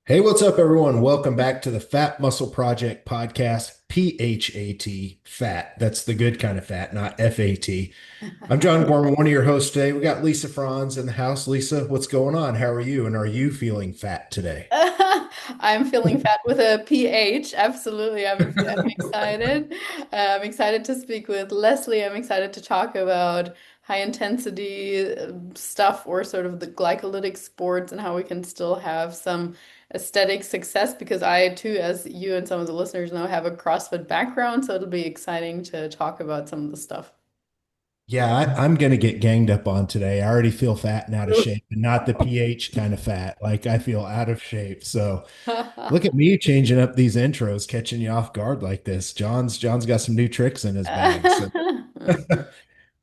Hey, what's up, everyone? Welcome back to the Fat Muscle Project podcast, PHAT, fat. That's the good kind of fat, not FAT. I'm John Gorman, one of your hosts today. We got Lisa Franz in the house. Lisa, what's going on? How are you? And are you feeling fat today? I'm feeling fat with a PH. Absolutely. I'm excited. I'm excited to speak with Leslie. I'm excited to talk about high intensity stuff or sort of the glycolytic sports and how we can still have some aesthetic success because I too, as you and some of the listeners know, have a CrossFit background. So it'll be exciting to talk about some of the stuff. Yeah, I'm going to get ganged up on today. I already feel fat and out of shape, and not the pH kind of fat. Like I feel out of shape. So look at me changing up these intros, catching you off guard like this. John's got some new tricks in his bag. So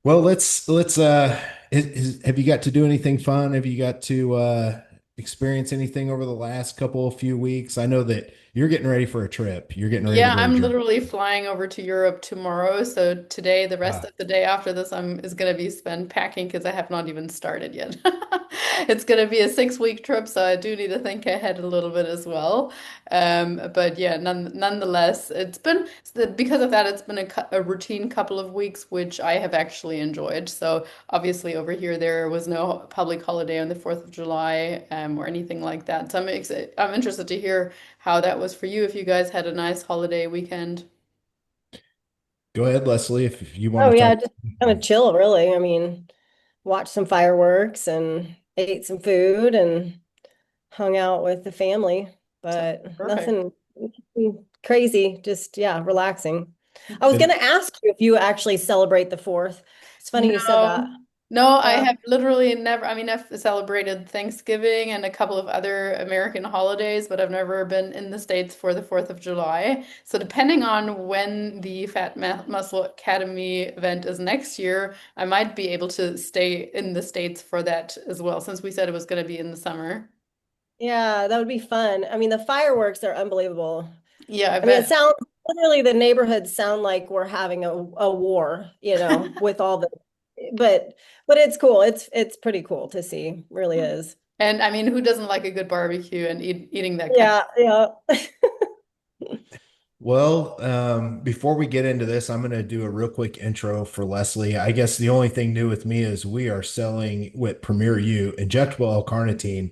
well, have you got to do anything fun? Have you got to experience anything over the last couple of few weeks? I know that you're getting ready for a trip. You're getting ready to Yeah, go to I'm Germany. literally flying over to Europe tomorrow. So today, the rest Ah, of the day after this, I'm is going to be spent packing because I have not even started yet. It's going to be a 6 week trip, so I do need to think ahead a little bit as well. But yeah, nonetheless, it's been because of that, it's been a routine couple of weeks, which I have actually enjoyed. So obviously, over here there was no public holiday on the 4th of July, or anything like that. So I'm interested to hear how that was for you, if you guys had a nice holiday weekend. go ahead, Leslie, if you want Oh to yeah, talk. just kind of chill, really. I mean, watched some fireworks and ate some food and hung out with the family, So but perfect. nothing crazy. Just yeah, relaxing. I was And gonna ask you if you actually celebrate the 4th. It's funny you said that. No, no, I Uh, have literally never, I mean, I've celebrated Thanksgiving and a couple of other American holidays, but I've never been in the States for the 4th of July. So depending on when the Muscle Academy event is next year, I might be able to stay in the States for that as well, since we said it was going to be in the summer. yeah, that would be fun. I mean, the fireworks are unbelievable. Yeah, I I mean, it bet. sounds literally the neighborhoods sound like we're having a war, with all the but but it's cool. It's pretty cool to see. Really is. And I mean, who doesn't like a good barbecue and eating that kind Yeah, yeah. well, before we get into this, I'm going to do a real quick intro for Leslie. I guess the only thing new with me is we are selling with Premier U injectable L-carnitine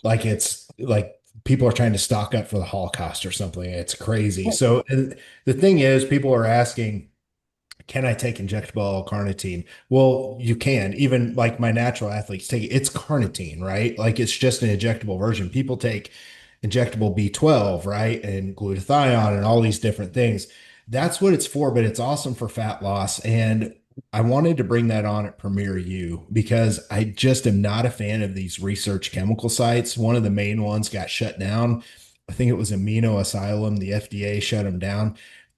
like it's like people are trying to stock up for the Holocaust or something. It's crazy. So and the thing is, people are asking, can I take injectable L-carnitine? Well, you can. Even like my natural athletes take it. It's carnitine, right? Like it's just an injectable version. People take injectable B12, right? And glutathione and all these different things. That's what it's for, but it's awesome for fat loss. And I wanted to bring that on at Premier U because I just am not a fan of these research chemical sites. One of the main ones got shut down. I think it was Amino Asylum. The FDA shut them down.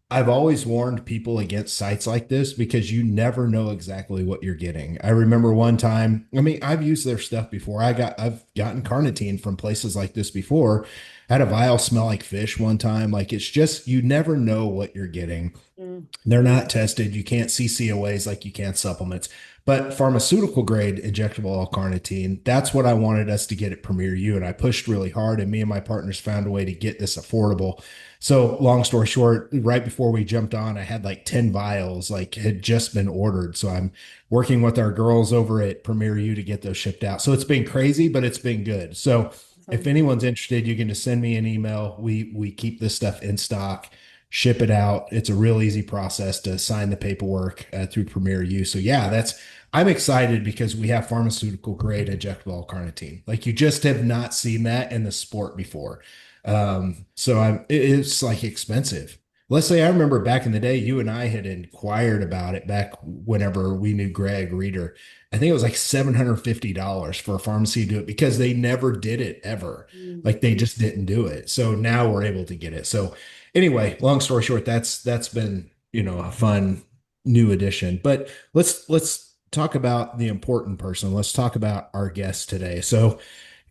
I've always warned people against sites like this because you never know exactly what you're getting. I remember one time, I mean, I've used their stuff before. I've gotten carnitine from places like this before. I had a vial smell like fish one time. Like it's just, you never know what you're getting. of. They're not tested. You can't see COAs like you can supplements. But pharmaceutical grade injectable L-carnitine, that's what I wanted us to get at Premier U. And I pushed really hard, and me and my partners found a way to get this affordable. So, long story short, right before we jumped on, I had like 10 vials, like had just been ordered. So, I'm working with our girls over at Premier U to get those shipped out. So, it's been crazy, but it's been good. So, if Awesome. anyone's interested, you can just send me an email. We keep this stuff in stock, ship it out. It's a real easy process to sign the paperwork through Premier U. So yeah, that's I'm excited because we have pharmaceutical grade injectable carnitine. Like you just have not seen that in the sport before. So it's like expensive. Let's say I remember back in the day, you and I had inquired about it back whenever we knew Greg Reeder. I think it was like $750 for a pharmacy to do it because they never did it ever. Mm. Like they just didn't do it. So now we're able to get it. So anyway, long story short, that's been, a fun new addition. But let's talk about the important person. Let's talk about our guest today. So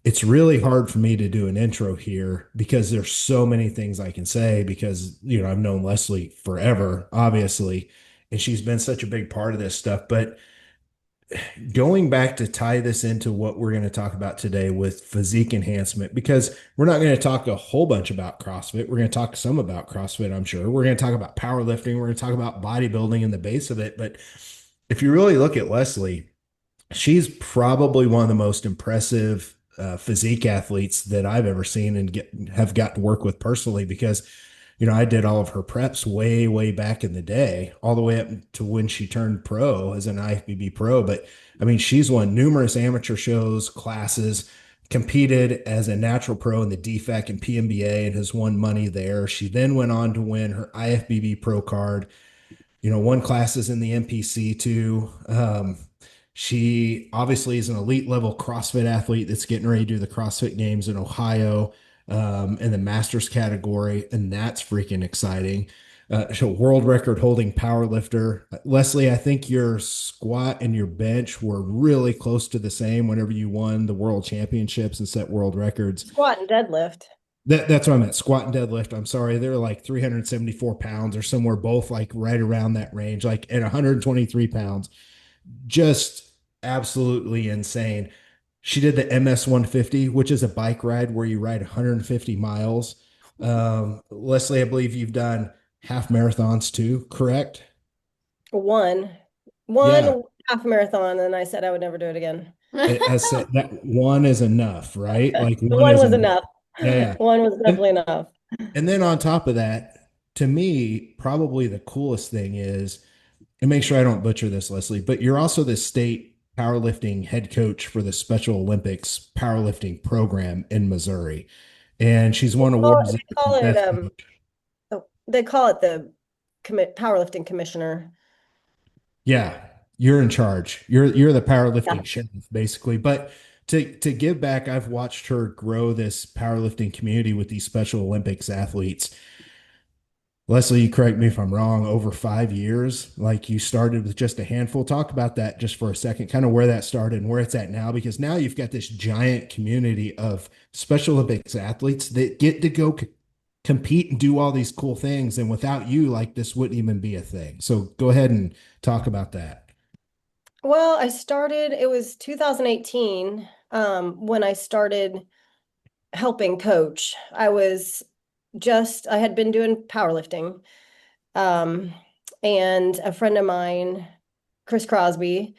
it's really hard for me to do an intro here because there's so many things I can say because, I've known Leslie forever, obviously, and she's been such a big part of this stuff. But going back to tie this into what we're going to talk about today with physique enhancement, because we're not going to talk a whole bunch about CrossFit. We're going to talk some about CrossFit, I'm sure. We're going to talk about powerlifting. We're going to talk about bodybuilding and the base of it. But if you really look at Leslie, she's probably one of the most impressive physique athletes that I've ever seen and have got to work with personally because, I did all of her preps way, way back in the day, all the way up to when she turned pro as an IFBB pro. But I mean, she's won numerous amateur shows, classes, competed as a natural pro in the DFAC and PNBA and has won money there. She then went on to win her IFBB pro card, won classes in the NPC too. She obviously is an elite level CrossFit athlete that's getting ready to do the CrossFit Games in Ohio in the Masters category, and that's freaking exciting. She's a world record holding power lifter. Leslie, I think your squat and your bench were really close to the same whenever you won the world championships and set world records. Squat and deadlift. That's what I meant. Squat and deadlift. I'm sorry. They're like 374 pounds or somewhere, both like right around that range, like at 123 pounds. Just absolutely insane. She did the MS 150, which is a bike ride where you ride 150 miles. Leslie, I believe you've done half marathons too, correct? One, Yeah. one half marathon, and I said I would never do it again. It has said that one is enough, right? Like The one one is was enough. enough. Yeah, yeah. One was And definitely enough. and then on top of that, to me, probably the coolest thing is, and make sure I don't butcher this, Leslie, but you're also the state powerlifting head coach for the Special Olympics powerlifting program in Missouri. And she's won awards They call as it best coach. they call it the powerlifting commissioner. Yeah, you're in charge. You're the Yeah. powerlifting chef, basically. But to give back, I've watched her grow this powerlifting community with these Special Olympics athletes. Leslie, you correct me if I'm wrong, over 5 years, like you started with just a handful. Talk about that just for a second, kind of where that started and where it's at now, because now you've got this giant community of Special Olympics athletes that get to go compete and do all these cool things. And without you, like this wouldn't even be a thing. So go ahead and talk about that. Well, it was 2018, when I started helping coach. I had been doing powerlifting. Um, and a friend of mine, Chris Crosby,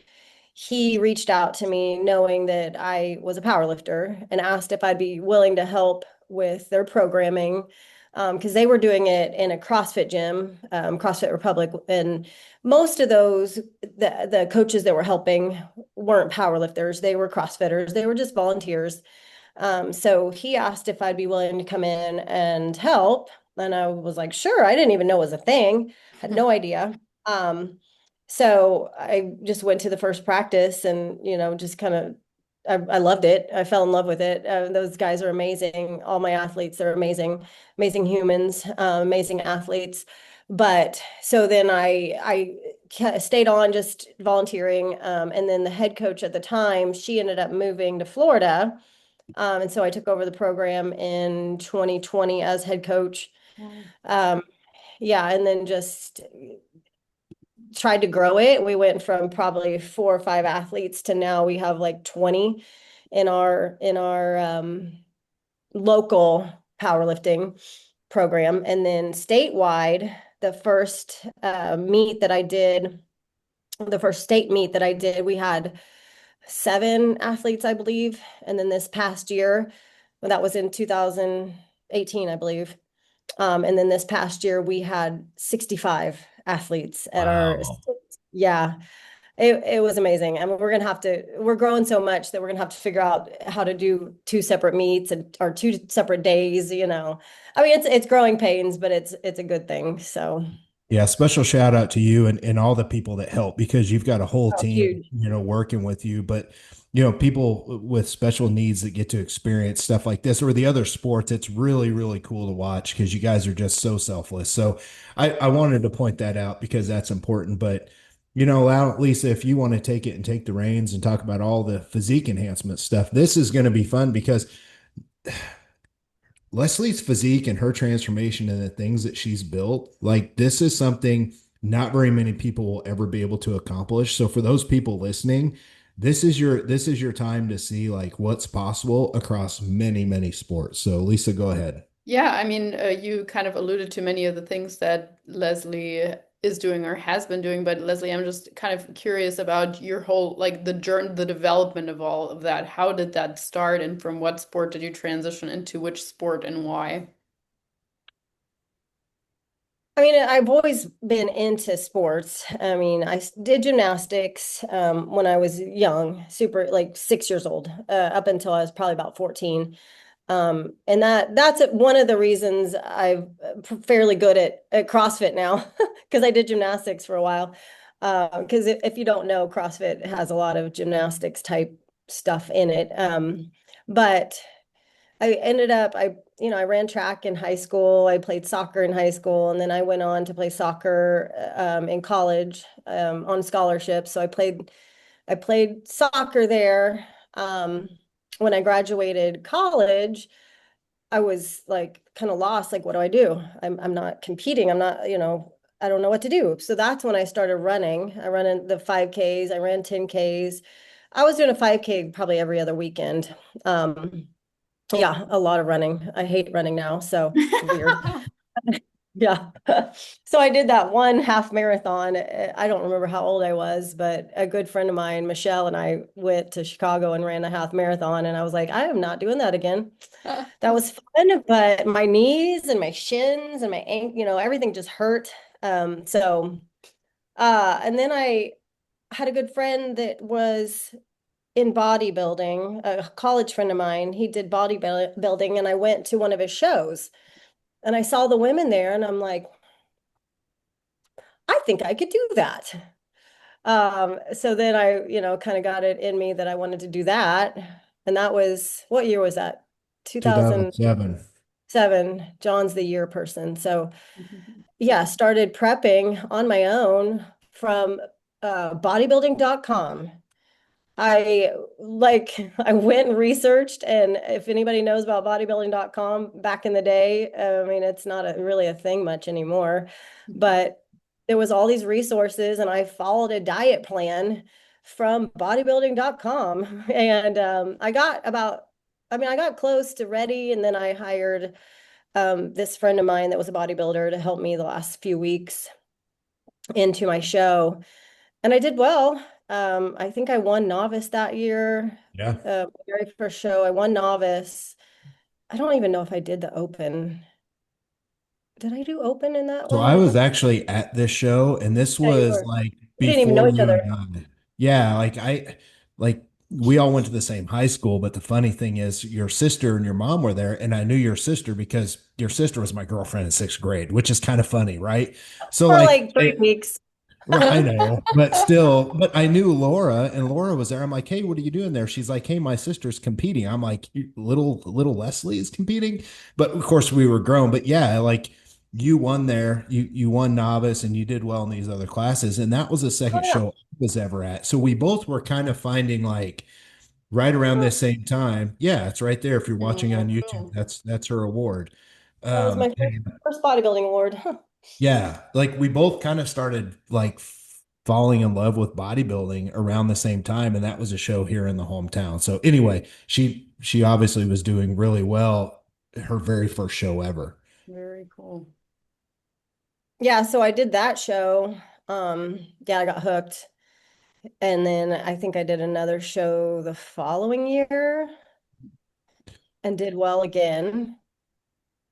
he reached out to me knowing that I was a powerlifter and asked if I'd be willing to help with their programming, because they were doing it in a CrossFit gym, CrossFit Republic, and most of the coaches that were helping weren't powerlifters. They were CrossFitters. They were just volunteers. So he asked if I'd be willing to come in and help. And I was like, sure. I didn't even know it was a thing. Had no idea. Um, so I just went to the first practice and, just kind of, I loved it. I fell in love with it. Those guys are amazing. All my athletes are amazing, amazing humans, amazing athletes. But so then I stayed on just volunteering. And then the head coach at the time, she ended up moving to Florida. And so I took over the program in 2020 as head coach. Um, yeah, and then just tried to grow it. We went from probably 4 or 5 athletes to now we have like 20 in our local powerlifting program. And then statewide, the first meet that I did, the first state meet that I did, we had 7 athletes, I believe. And then this past year, well, that was in 2018, I believe. And then this past year, we had 65 athletes at our, Wow. yeah, it was amazing. I mean, we're growing so much that we're gonna have to figure out how to do 2 separate meets or 2 separate days, I mean, it's growing pains, but it's a good thing. So, Yeah, special shout out to you and all the people that help because you've got a whole oh, team, huge. working with you. But, people with special needs that get to experience stuff like this or the other sports, it's really, really cool to watch because you guys are just so selfless. So I wanted to point that out because that's important. But, Lisa, if you want to take it and take the reins and talk about all the physique enhancement stuff, this is going to be fun because Leslie's physique and her transformation and the things that she's built, like this is something not very many people will ever be able to accomplish. So for those people listening, this is your time to see like what's possible across many, many sports. So Lisa, go ahead. Yeah, I mean, you kind of alluded to many of the things that Leslie is doing or has been doing, but Leslie, I'm just kind of curious about your whole, like the journey, the development of all of that. How did that start, and from what sport did you transition into which sport and why? I mean, I've always been into sports. I mean, did gymnastics when I was young, super like 6 years old, up until I was probably about 14. And that's one of the reasons I'm fairly good at CrossFit now, because I did gymnastics for a while. Because if you don't know, CrossFit has a lot of gymnastics type stuff in it. But I ended up, I ran track in high school. I played soccer in high school, and then I went on to play soccer in college on scholarship. So I played soccer there. When I graduated college, I was like kind of lost. Like, what do I do? I'm not competing. I'm not, I don't know what to do. So that's when I started running. I ran in the 5Ks. I ran 10Ks. I was doing a 5K probably every other weekend. Um, yeah, a lot of running. I hate running now, so it's weird. Yeah. So I did that one half marathon. I don't remember how old I was, but a good friend of mine, Michelle, and I went to Chicago and ran a half marathon. And I was like, I am not doing that again. That was fun, but my knees and my shins and my ankle, everything just hurt. And then I had a good friend that was in bodybuilding, a college friend of mine. He did bodybuilding, and I went to one of his shows and I saw the women there, and I'm like, I think I could do that. So then I, kind of got it in me that I wanted to do that. And that was, what year was that? 2007. 2007. John's the year person. So yeah, started prepping on my own from bodybuilding.com. I went and researched, and if anybody knows about bodybuilding.com back in the day, I mean, it's not really a thing much anymore, but there was all these resources, and I followed a diet plan from bodybuilding.com. And I got close to ready, and then I hired this friend of mine that was a bodybuilder to help me the last few weeks into my show. And I did well. I think I won novice that year. Yeah. Very first show, I won novice. I don't even know if I did the open. Did I do open in that So one? I I was think. actually at this show, and this Yeah, you was were. like We didn't even before know each you other. and I. Yeah, like we all went to the same high school, but the funny thing is your sister and your mom were there, and I knew your sister because your sister was my girlfriend in sixth grade, which is kind of funny, right? So For like like 3 weeks. right, I know, but still, but I knew Laura, and Laura was there. I'm like, hey, what are you doing there? She's like, hey, my sister's competing. I'm like, little Leslie is competing, but of course we were grown. But yeah, like you won there, you won novice, and you did well in these other classes, and that was the Oh second yeah. show I was ever at. So we both were kind of finding like right around this same time. Yeah, it's right there. If you're watching on Oh, YouTube, cool. that's her award. That was my first bodybuilding award. Yeah, like we both kind of started like falling in love with bodybuilding around the same time, and that was a show here in the hometown. So anyway, she obviously was doing really well her very first show ever. Very cool. Yeah, so I did that show. Yeah, I got hooked. And then I think I did another show the following year and did well again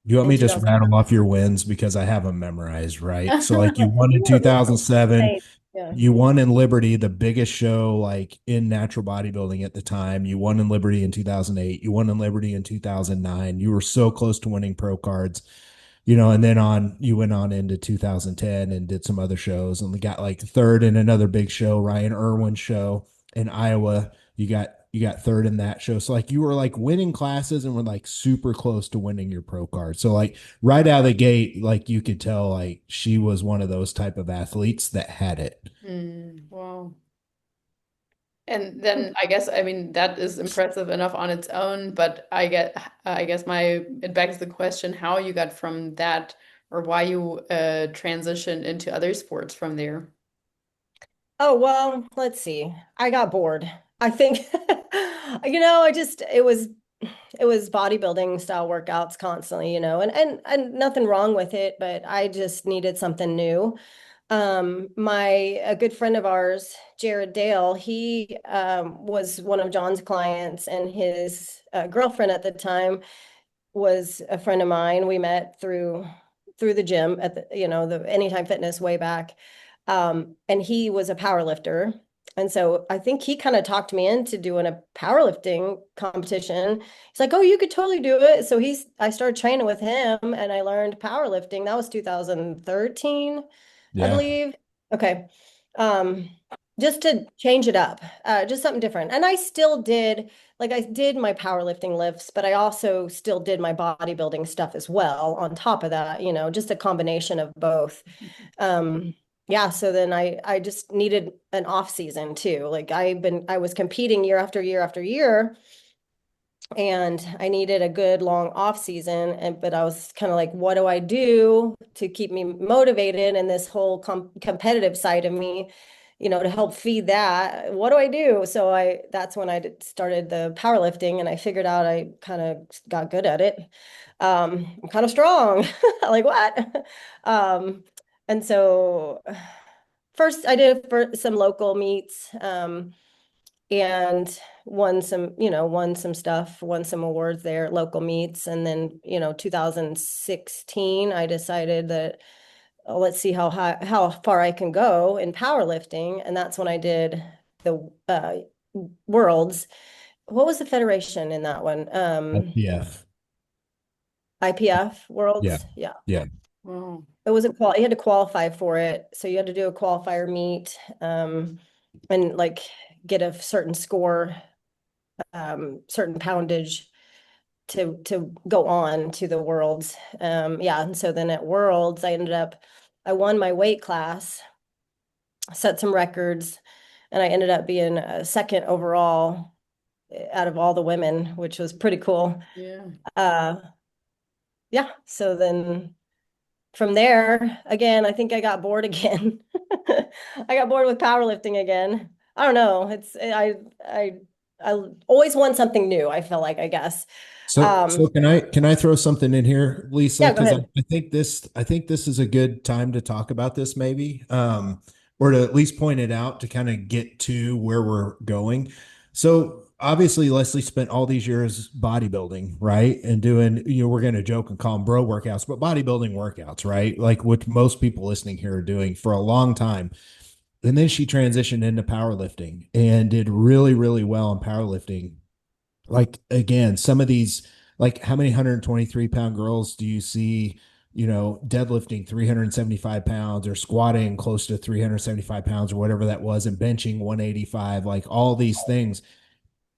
You want in me to just 2000. rattle off your wins because I have them memorized, right? So like you won in 2007, Yeah. you won in Liberty, the biggest show like in natural bodybuilding at the time. You won in Liberty in 2008. You won in Liberty in 2009. You were so close to winning pro cards. And then you went on into 2010 and did some other shows, and we got like third in another big show, Ryan Irwin's show in Iowa. You got third in that show. So like you were like winning classes and were like super close to winning your pro card. So like right out of the gate, like you could tell like she was one of those type of athletes that had it. Wow. And then I guess, I mean, that is impressive enough on its own, but I guess it begs the question how you got from that or why you transitioned into other sports from there. Oh, well, let's see. I got bored. I think, it was bodybuilding style workouts constantly, and nothing wrong with it, but I just needed something new. A good friend of ours, Jared Dale, he was one of John's clients, and his girlfriend at the time was a friend of mine. We met through the gym at the Anytime Fitness way back. And he was a power lifter. And so I think he kind of talked me into doing a powerlifting competition. He's like, "Oh, you could totally do it." So I started training with him and I learned powerlifting. That was 2013, I Yeah. believe. Okay. Um, just to change it up, just something different. And I did my powerlifting lifts, but I also still did my bodybuilding stuff as well on top of that, just a combination of both. Um, yeah, so then I just needed an off season too. Like I was competing year after year after year, and I needed a good long off season. But I was kind of like, what do I do to keep me motivated and this whole competitive side of me, to help feed that? What do I do? So that's when started the powerlifting, and I figured out I kind of got good at it. I'm kind of strong. Like what? Um, and so first I did for some local meets, and won some stuff, won some awards there, local meets. And then, 2016, I decided that, let's see how far I can go in powerlifting. And that's when I did the worlds. What was the federation in that one? FPF. IPF Yeah. worlds. Yeah. Yeah. Wow. It wasn't you had to qualify for it. So you had to do a qualifier meet, and like get a certain score, certain poundage to go on to the worlds. Yeah, and so then at worlds, I won my weight class, set some records, and I ended up being second overall out of all the women, which was pretty cool. Yeah. Uh, yeah, so then from there, again, I think I got bored again. I got bored with powerlifting again. I don't know. I always want something new, I feel like, I guess. So Um, can I throw something in here, Lisa? yeah, go Because ahead. I think this is a good time to talk about this, maybe, or to at least point it out to kind of get to where we're going. So obviously, Leslie spent all these years bodybuilding, right, and doing, we're going to joke and call them bro workouts, but bodybuilding workouts, right, like what most people listening here are doing for a long time. And then she transitioned into powerlifting and did really, really well in powerlifting. Like again, some of these, like how many 123-pound girls do you see, deadlifting 375 pounds or squatting close to 375 pounds or whatever that was and benching 185, like all these things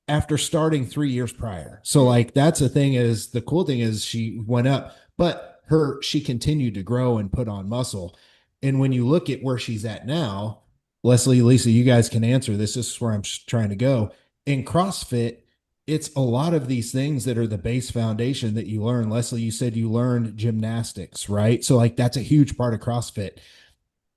after starting 3 years prior. So Mm. like that's the thing, is the cool thing is she went up, but she continued to grow and put on muscle. And when you look at where she's at now, Leslie, Lisa, you guys can answer this. This is where I'm trying to go. In CrossFit, it's a lot of these things that are the base foundation that you learn. Leslie, you said you learned gymnastics, right? So like that's a huge part of CrossFit.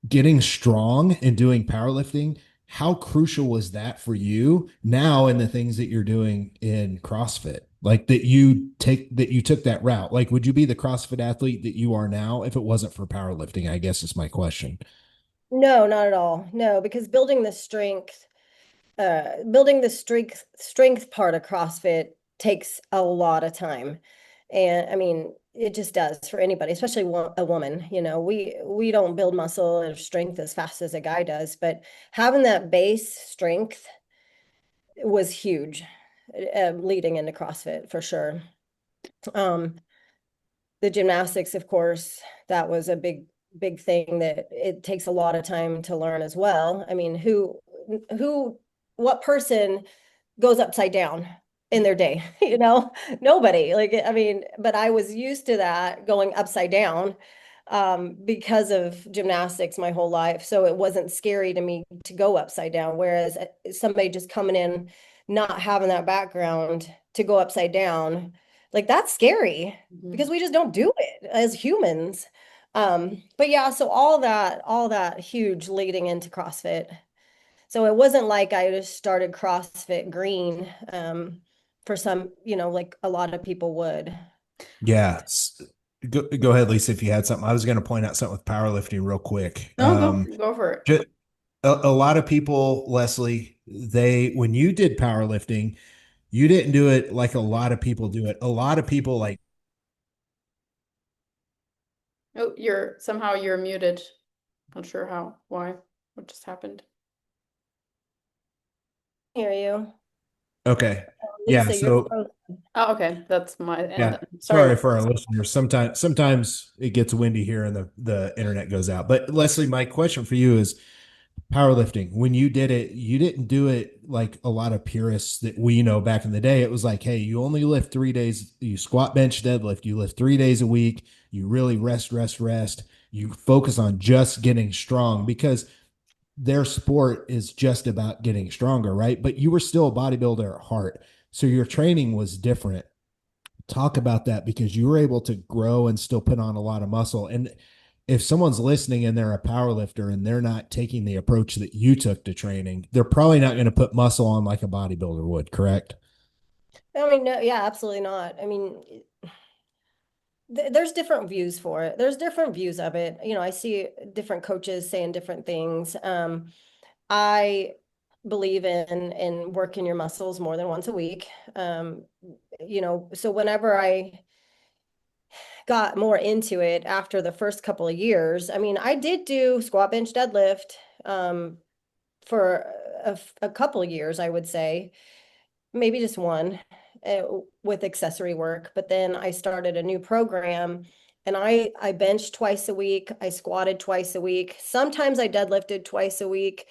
Getting strong and doing powerlifting, how crucial was that for you now in the things that you're doing in CrossFit? Like that you took that route. Like, would you be the CrossFit athlete that you are now if it wasn't for powerlifting? I guess is my question. No, not at all. No, because building the strength part of CrossFit takes a lot of time. And I mean, it just does for anybody, especially a woman. We don't build muscle or strength as fast as a guy does, but having that base strength was huge, leading into CrossFit for sure. Um, the gymnastics, of course, that was a big thing that it takes a lot of time to learn as well. I mean, what person goes upside down in their day? Nobody. Like, I mean, but I was used to that going upside down, because of gymnastics my whole life. So it wasn't scary to me to go upside down. Whereas somebody just coming in, not having that background to go upside down, like that's scary because Mhm. we just don't do it as humans. But yeah, so all that huge leading into CrossFit. So it wasn't like I just started CrossFit green, for some, like a lot of people would. Yeah. Go ahead, Lisa, if you had something. I was going to point out something with powerlifting real quick. No, go for it. Just, a lot of people, Leslie, when you did powerlifting, you didn't do it like a lot of people do it. A lot of people like, Oh, you're muted. Not sure why, what just happened. Hear you. okay. Yeah. Lisa, you're So, frozen. Oh, okay. That's my end yeah. then. Sorry Sorry about for our this. listeners. Sometimes it gets windy here and the internet goes out. But Leslie, my question for you is powerlifting. When you did it, you didn't do it like a lot of purists that we know back in the day. It was like, hey, you only lift 3 days, you squat, bench, deadlift, you lift 3 days a week, you really rest, rest, rest. You focus on just getting strong because their sport is just about getting stronger, right? But you were still a bodybuilder at heart. So your training was different. Talk about that because you were able to grow and still put on a lot of muscle. And if someone's listening and they're a power lifter and they're not taking the approach that you took to training, they're probably not going to put muscle on like a bodybuilder would, correct? I mean, no, yeah, absolutely not. I mean, there's different views for it. There's different views of it. I see different coaches saying different things. I believe in working your muscles more than once a week. So whenever I got more into it after the first couple of years, I mean, I did do squat, bench, deadlift, for a couple of years, I would say, maybe just one, uh, with accessory work. But then I started a new program, and I benched twice a week. I squatted twice a week. Sometimes I deadlifted twice a week.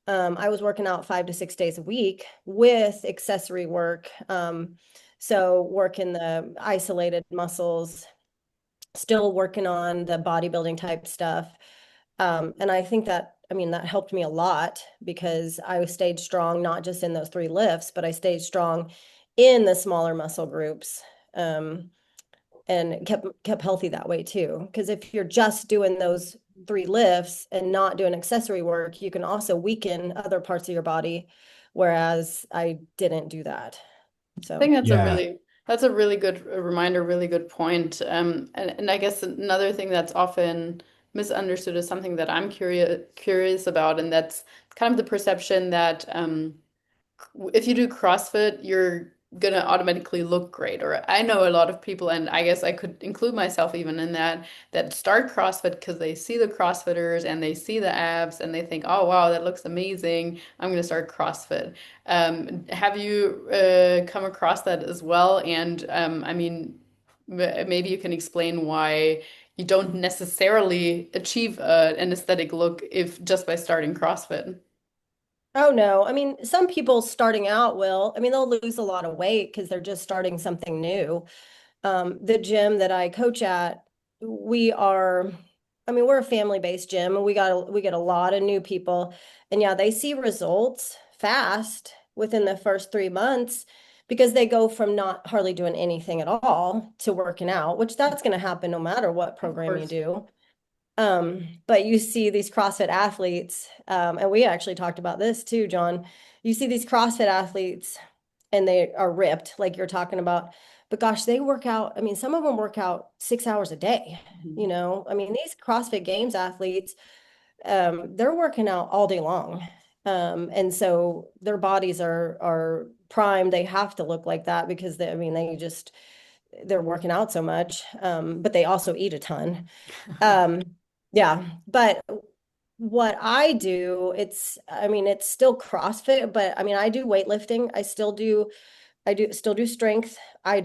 I was working out 5 to 6 days a week with accessory work. So working the isolated muscles, still working on the bodybuilding type stuff. And I think that, I mean, that helped me a lot because I stayed strong, not just in those three lifts, but I stayed strong in the smaller muscle groups. And kept healthy that way too. Because if you're just doing those three lifts and not doing accessory work, you can also weaken other parts of your body. Whereas I didn't do that. I think So, Yeah. that's a really good reminder, really good point. And I guess another thing that's often misunderstood is something that I'm curious about, and that's kind of the perception that if you do CrossFit, you're gonna automatically look great. Or I know a lot of people, and I guess I could include myself even in that start CrossFit because they see the CrossFitters and they see the abs and they think, oh wow, that looks amazing. I'm gonna start CrossFit. Have you come across that as well? And I mean, maybe you can explain why you don't necessarily achieve an aesthetic look if just by starting CrossFit. oh no, I mean, some people starting out will, I mean, they'll lose a lot of weight because they're just starting something new. The gym that I coach at, we are, I mean, we're a family-based gym, and we get a lot of new people. And yeah, they see results fast within the first 3 months because they go from not hardly doing anything at all to working out, which that's going to happen no matter what Of program you course. do. But you see these CrossFit athletes, and we actually talked about this too, John. You see these CrossFit athletes and they are ripped, like you're talking about. But gosh, they work out. I mean, some of them work out 6 hours a day. Mhm. I mean, these CrossFit Games athletes, they're working out all day long. And so their bodies are primed. They have to look like that because I mean, they're working out so much. But they also eat a ton. Um, yeah, but what I do, I mean, it's still CrossFit, but I mean, I do weightlifting. I do still do strength. I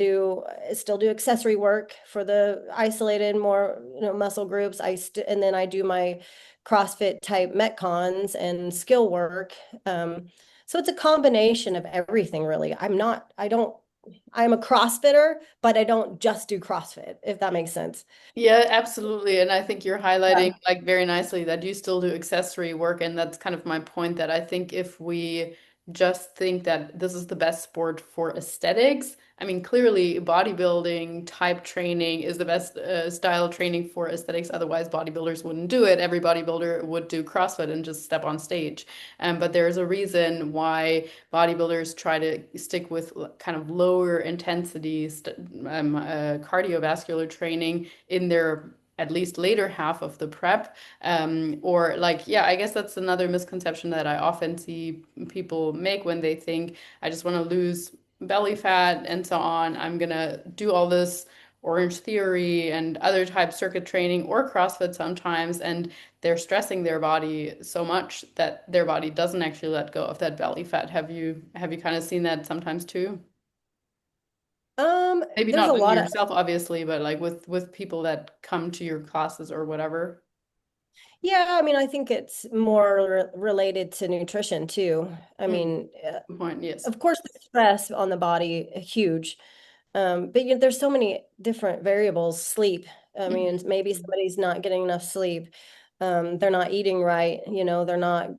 still do accessory work for the isolated, more, muscle groups. And then I do my CrossFit type Metcons and skill work. So it's a combination of everything, really. I'm a CrossFitter, but I don't just do CrossFit, if that makes sense. Yeah, absolutely. And I think you're highlighting Yeah. like very nicely that you still do accessory work. And that's kind of my point that I think if we just think that this is the best sport for aesthetics. I mean, clearly, bodybuilding type training is the best style training for aesthetics. Otherwise, bodybuilders wouldn't do it. Every bodybuilder would do CrossFit and just step on stage. But there's a reason why bodybuilders try to stick with kind of lower intensity cardiovascular training in their at least later half of the prep. Or like, yeah, I guess that's another misconception that I often see people make when they think, I just want to lose belly fat and so on. I'm gonna do all this Orange Theory and other type circuit training or CrossFit sometimes, and they're stressing their body so much that their body doesn't actually let go of that belly fat. Have you kind of seen that sometimes too? Maybe There's a not in lot of, yourself, obviously, but like with people that come to your classes or whatever. yeah, I mean, I think it's more related to nutrition too. I Hmm. mean, Good point. Yes. of course, the stress on the body, huge. But there's so many different variables. Sleep. I mean, maybe Mhm. somebody's not getting enough sleep. They're not eating right. They're not,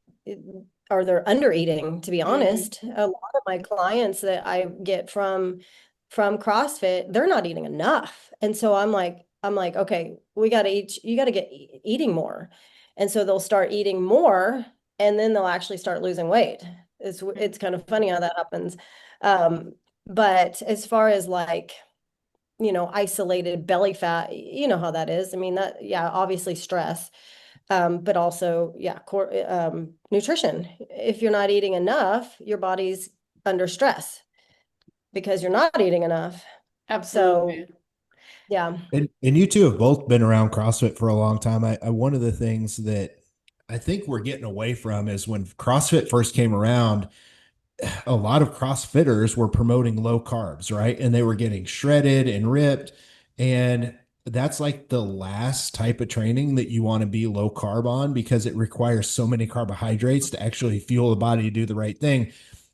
or they're under eating, to be Mhm. honest. A lot of my clients that I get from CrossFit, they're not eating enough. And so I'm like, okay, we got to eat, you got to get eating more. And so they'll start eating more and then they'll actually start losing weight. It's kind of funny how that happens. Um, but as far as like, isolated belly fat, you know how that is. I mean, that, yeah, obviously stress, but also, yeah, nutrition. If you're not eating enough, your body's under stress because you're not eating enough. So, Absolutely. yeah. And you two have both been around CrossFit for a long time. One of the things that I think we're getting away from is when CrossFit first came around, a lot of CrossFitters were promoting low carbs, right? And they were getting shredded and ripped. And that's like the last type of training that you want to be low carb on because it requires so many carbohydrates to actually fuel the body to do the right thing.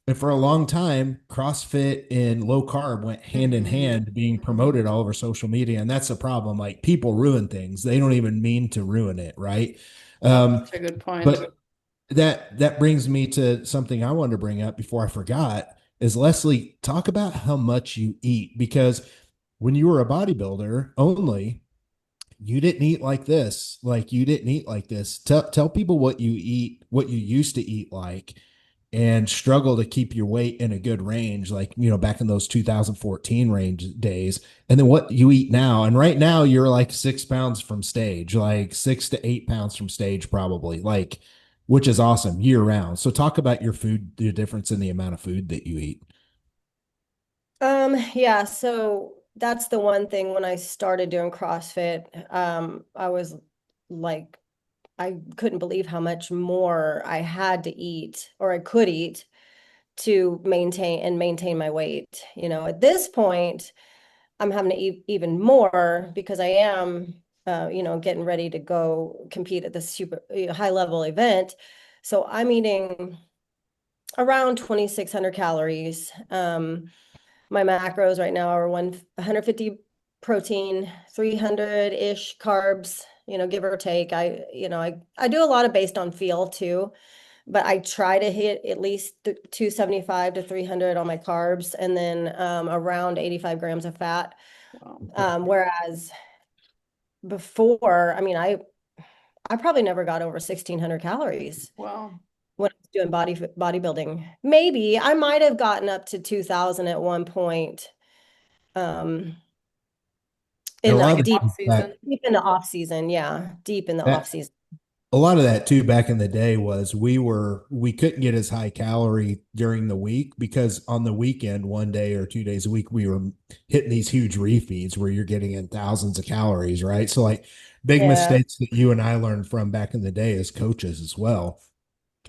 And for a long time, CrossFit and low carb went hand in Mhm. hand, being Mhm. promoted all over social media. And that's a problem. Like people ruin things, they don't even mean to ruin it, right? Um, Such a good point. but that brings me to something I wanted to bring up before I forgot is Leslie, talk about how much you eat because when you were a bodybuilder only, you didn't eat like this. Like you didn't eat like this. Tell people what you eat, what you used to eat like, and struggle to keep your weight in a good range, like back in those 2014 range days, and then what you eat now. And right now, you're like 6 pounds from stage, like 6 to 8 pounds from stage, probably, like, which is awesome year round. So talk about your food, the difference in the amount of food that you eat. Yeah, so that's the one thing when I started doing CrossFit, I was like, I couldn't believe how much more I had to eat or I could eat to maintain my weight. At this point, I'm having to eat even more because I am, getting ready to go compete at this super high level event. So I'm eating around 2,600 calories. My macros right now are 150 protein, 300-ish carbs, give or take. I do a lot of based on feel too, but I try to hit at least 275 to 300 on my carbs and then around 85 grams of fat. Wow. Whereas before, I mean, I probably never got over 1,600 calories Wow. when I was doing bodybuilding. Maybe I might have gotten up to 2,000 at one point. Um, And a in lot like of Off deep, season. deep in the off season. Yeah. Deep in the off that season. a lot of that too back in the day was we couldn't get as high calorie during the week because on the weekend 1 day or 2 days a week we were hitting these huge refeeds where you're getting in thousands of calories, right? So like big Yeah. mistakes that you and I learned from back in the day as coaches as well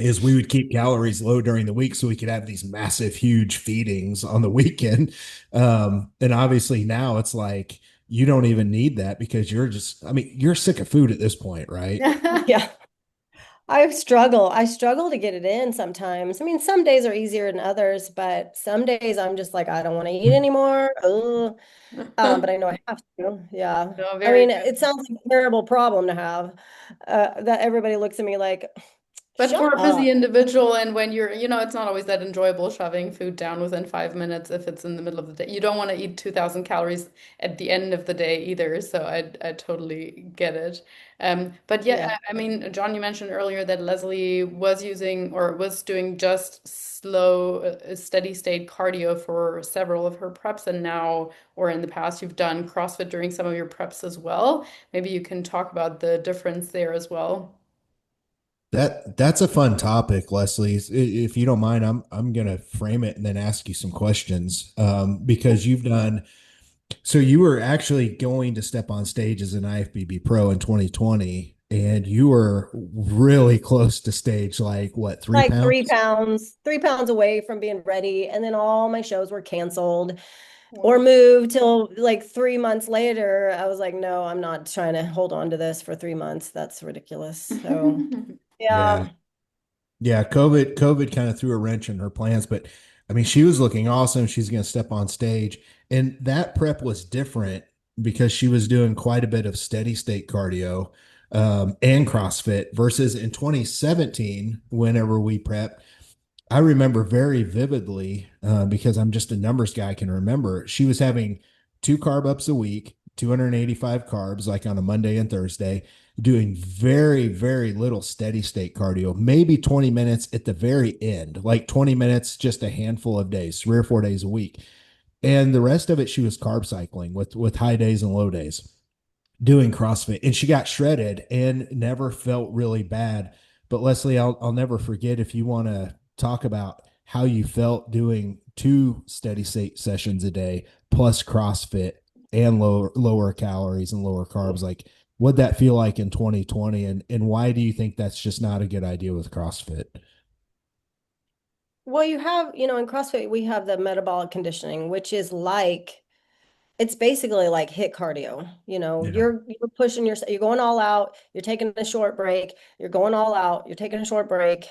is we would keep calories low during the week so we could have these massive huge feedings on the weekend. And obviously now it's like you don't even need that because you're sick of food at this point, right? Yeah. I struggle to get it in sometimes. I mean, some days are easier than others, but some days I'm just like, I don't want to eat anymore. Ugh. But I know I have to. Yeah. No, I very mean, good. it sounds like a terrible problem to have. That everybody looks at me like, But for Shut a busy up. individual, and when you're, it's not always that enjoyable shoving food down within 5 minutes if it's in the middle of the day. You don't want to eat 2,000 calories at the end of the day either. So I totally get it. But yeah, Yeah. I mean, John, you mentioned earlier that Leslie was using or was doing just slow, steady state cardio for several of her preps, and now or in the past you've done CrossFit during some of your preps as well. Maybe you can talk about the difference there as well. That's a fun topic, Leslie. If you don't mind, I'm gonna frame it and then ask you some questions. Because you've done so you were actually going to step on stage as an IFBB pro in 2020, and you were really close to stage, like what, three Like pounds? 3 pounds away from being ready. And then all my shows were canceled or Wow. moved till like 3 months later. I was like, no, I'm not trying to hold on to this for 3 months. That's ridiculous. So, Yeah. yeah. Yeah, COVID kind of threw a wrench in her plans, but I mean, she was looking awesome. She's going to step on stage, and that prep was different because she was doing quite a bit of steady state cardio and CrossFit versus in 2017, whenever we prepped, I remember very vividly because I'm just a numbers guy. I can remember she was having two carb ups a week, 285 carbs, like on a Monday and Thursday, doing very, very little steady state cardio, maybe 20 minutes at the very end, like 20 minutes, just a handful of days, 3 or 4 days a week. And the rest of it, she was carb cycling with high days and low days doing CrossFit, and she got shredded and never felt really bad. But Leslie, I'll never forget, if you want to talk about how you felt doing two steady state sessions a day plus CrossFit and lower calories and lower carbs, like what'd that feel like in 2020, and why do you think that's just not a good idea with CrossFit? Well, in CrossFit, we have the metabolic conditioning, which is like, it's basically like hit cardio. Yeah. You're pushing you're going all out, you're taking a short break, you're going all out, you're taking a short break.